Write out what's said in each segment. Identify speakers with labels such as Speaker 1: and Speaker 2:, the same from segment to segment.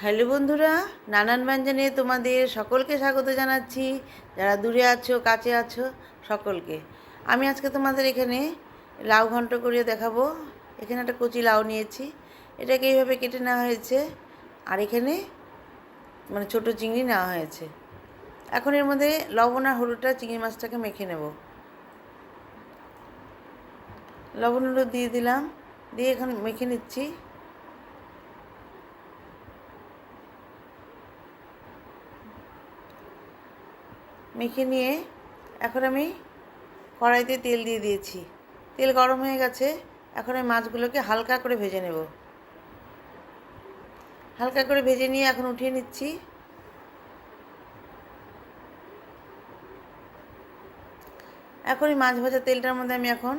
Speaker 1: Hello বন্ধুরা, নানান ব্যঞ্জনে তোমাদের সকলকে স্বাগত জানাচ্ছি। যারা দূরে আছো কাছে আছো সকলকে আমি আজকে তোমাদের এখানে লাউ ঘন্ট করিয়ে দেখাবো। এখানে একটা কচি লাউ নিয়েছি, এটাকে এইভাবে কেটে নেওয়া হয়েছে। আর এখানে ছোট চিংড়ি নেওয়া হয়েছে। এখন এর মধ্যে লবণ আর হলুদটা চিংড়ি মাছটাকে মেখে নেব। লবণ হলুদ দিয়ে দিলাম, দিয়ে এখন মেখে নিচ্ছি। মেখে নিয়ে এখন আমি কড়াইতে তেল দিয়ে দিয়েছি। তেল গরম হয়ে গেছে। এখন আমি মাছগুলোকে হালকা করে ভেজে নেব। হালকা করে ভেজে নিয়ে এখন উঠিয়ে নিচ্ছি। এখন এই মাছ ভাজা তেলটার মধ্যে আমি এখন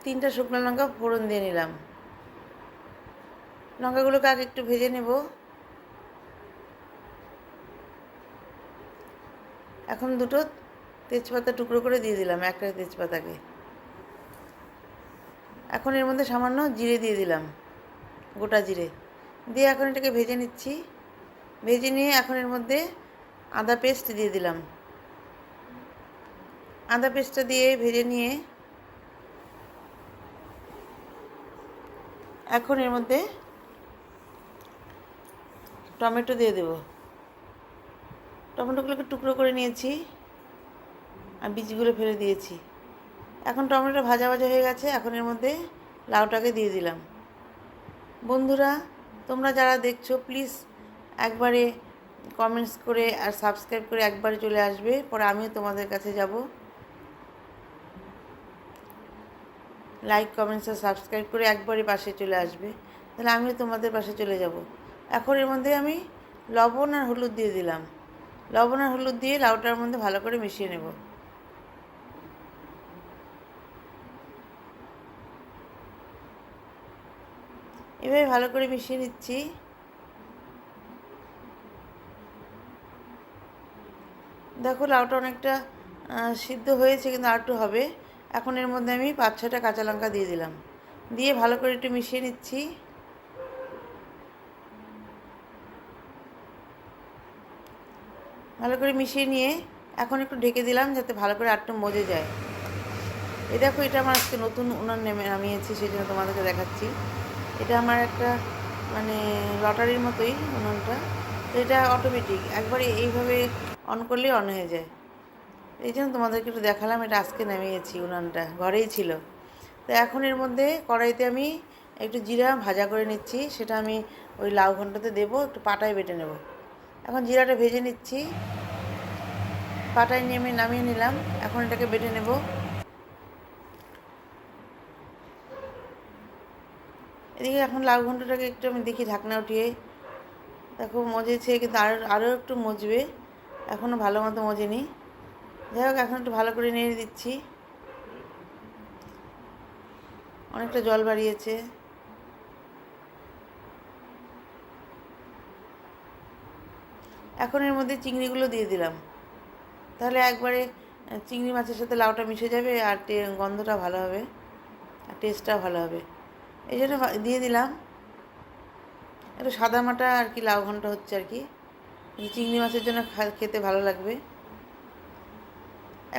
Speaker 1: 3টা শুকনো লঙ্কা ফোড়ন দিয়ে নিলাম। লঙ্কাগুলোকে আগে একটু ভেজে নেব। এখন 2টো তেজপাতা টুকরো করে দিয়ে দিলাম, একটা তেজপাতাকে। এখন এর মধ্যে সামান্য জিরে দিয়ে দিলাম, গোটা জিরে দিয়ে এখন এটাকে ভেজে নিচ্ছি। ভেজে নিয়ে এখন এর মধ্যে আদা পেস্ট দিয়ে দিলাম। আদা পেস্টটা দিয়ে ভেজে নিয়ে এখন এর মধ্যে টমেটো দিয়ে দেব। টমেটোগুলোকে টুকরো করে নিয়েছি আর বীজগুলো ফেলে দিয়েছি। এখন টমেটো ভাজা ভাজা হয়ে গেছে। এখন এর মধ্যে লাউটাকে দিয়ে দিলাম। বন্ধুরা, তোমরা যারা দেখছো প্লিজ একবারে কমেন্টস করে আর সাবস্ক্রাইব করে একবারে চলে আসবে, পরে আমিও তোমাদের কাছে যাব। লাইক কমেন্টস আর সাবস্ক্রাইব করে একবারে পাশে চলে আসবে, তাহলে আমিও তোমাদের পাশে চলে যাব। এখন এর মধ্যে আমি লবণ আর হলুদ দিয়ে দিলাম। লবণ আর হলুদ দিয়ে লাউটার মধ্যে ভালো করে মিশিয়ে নেব। এভাবে ভালো করে মিশিয়ে নিচ্ছি। দেখো লাউটা অনেকটা সিদ্ধ হয়েছে, কিন্তু আর একটু হবে। এখন এর মধ্যে আমি 5-6টা কাঁচা লঙ্কা দিয়ে দিলাম, দিয়ে ভালো করে একটু মিশিয়ে নিচ্ছি। ভালো করে মিশিয়ে নিয়ে এখন একটু ঢেকে দিলাম যাতে ভালো করে আটটু মজে যায়। এই দেখো, এটা আমার আজকে নতুন উনান নামিয়েছি, সেই জন্য তোমাদেরকে দেখাচ্ছি। এটা আমার একটা লটারির মতোই উনুনটা। তো এটা অটোমেটিক, একবারে এইভাবে অন করলেই অন হয়ে যায়। এই জন্য তোমাদেরকে একটু দেখালাম। এটা আজকে নামিয়েছি, উনানটা ঘরেই ছিল। তো এখন এর মধ্যে কড়াইতে আমি একটু জিরা ভাজা করে নিচ্ছি, সেটা আমি ওই লাউ ঘন্টতে দেবো, একটু পাটায় বেটে নেব। এখন জিরাটা ভেজে নিচ্ছি, পাটায় নামিয়ে নিলাম। এখন এটাকে বেটে নেব। এদিকে এখন লাউ ঘন্টটাকে একটু আমি দেখি ঢাকনা উঠিয়ে, দেখো মজেছে, কিন্তু আরও একটু মজবে, এখনও ভালো মতো মজেনি। যাই হোক, এখন একটু ভালো করে নেড়ে দিচ্ছি। অনেকটা জল বাড়িয়েছে। এখন এর মধ্যে চিংড়িগুলো দিয়ে দিলাম, তাহলে একবারে চিংড়ি মাছের সাথে লাউটা মিশে যাবে, আর গন্ধটা ভালো হবে, আর টেস্টটাও ভালো হবে। এই জন্য দিয়ে দিলাম। একটু সাদামাটা আর কি লাউ ঘন্ট হচ্ছে আর কি, চিংড়ি মাছের জন্য খেতে ভালো লাগবে।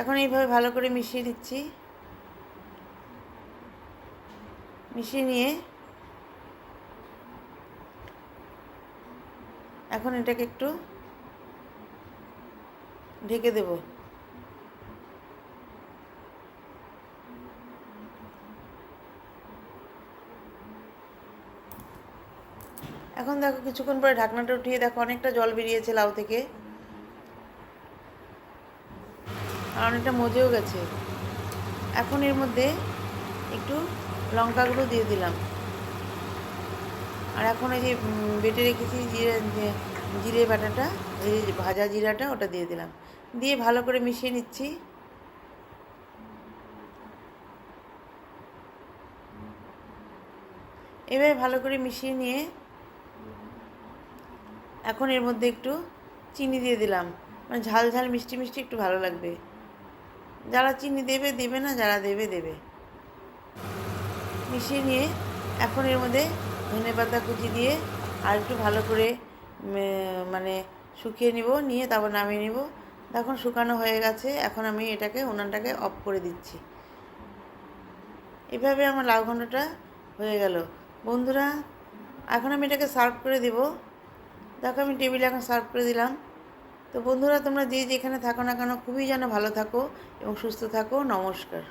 Speaker 1: এখন এইভাবে ভালো করে মিশিয়ে দিচ্ছি। মিশিয়ে নিয়ে এখন এটাকে একটু ঢেকে দেব। এখন দেখো কিছুক্ষণ পরে ঢাকনাটা উঠিয়ে দেখো অনেকটা জল বেরিয়েছে লাউ থেকে, আর অনেকটা মজেও গেছে। এখন এর মধ্যে একটু লঙ্কা গুঁড়ো দিয়ে দিলাম, আর এখন এই যে বেটে রেখেছি জিরে বাটাটা, এই ভাজা জিরাটা, ওটা দিয়ে দিলাম। দিয়ে ভালো করে মিশিয়ে নিচ্ছি। এভাবে ভালো করে মিশিয়ে নিয়ে এখন এর মধ্যে একটু চিনি দিয়ে দিলাম, ঝাল ঝাল মিষ্টি মিষ্টি একটু ভালো লাগবে। যারা চিনি দেবে দেবে, না যারা দেবে দেবে। মিশিয়ে নিয়ে এখন এর মধ্যে ধনেপাতা কুচি দিয়ে আর একটু ভালো করে মানে শুকিয়ে নিব, নিয়ে তারপর নামিয়ে নিব। এখন শুকানো হয়ে গেছে, এখন আমি এটাকে উনানটাকে অফ করে দিচ্ছি। এভাবে আমার লাউ ঘন্টটা হয়ে গেল বন্ধুরা। এখন আমি এটাকে সার্ভ করে দিব। দেখো আমি টেবিলে এখন সার্ভ করে দিলাম। তো বন্ধুরা, তোমরা যে যেখানে থাকো না কেন খুবই যেন ভালো থাকো এবং সুস্থ থাকো। নমস্কার।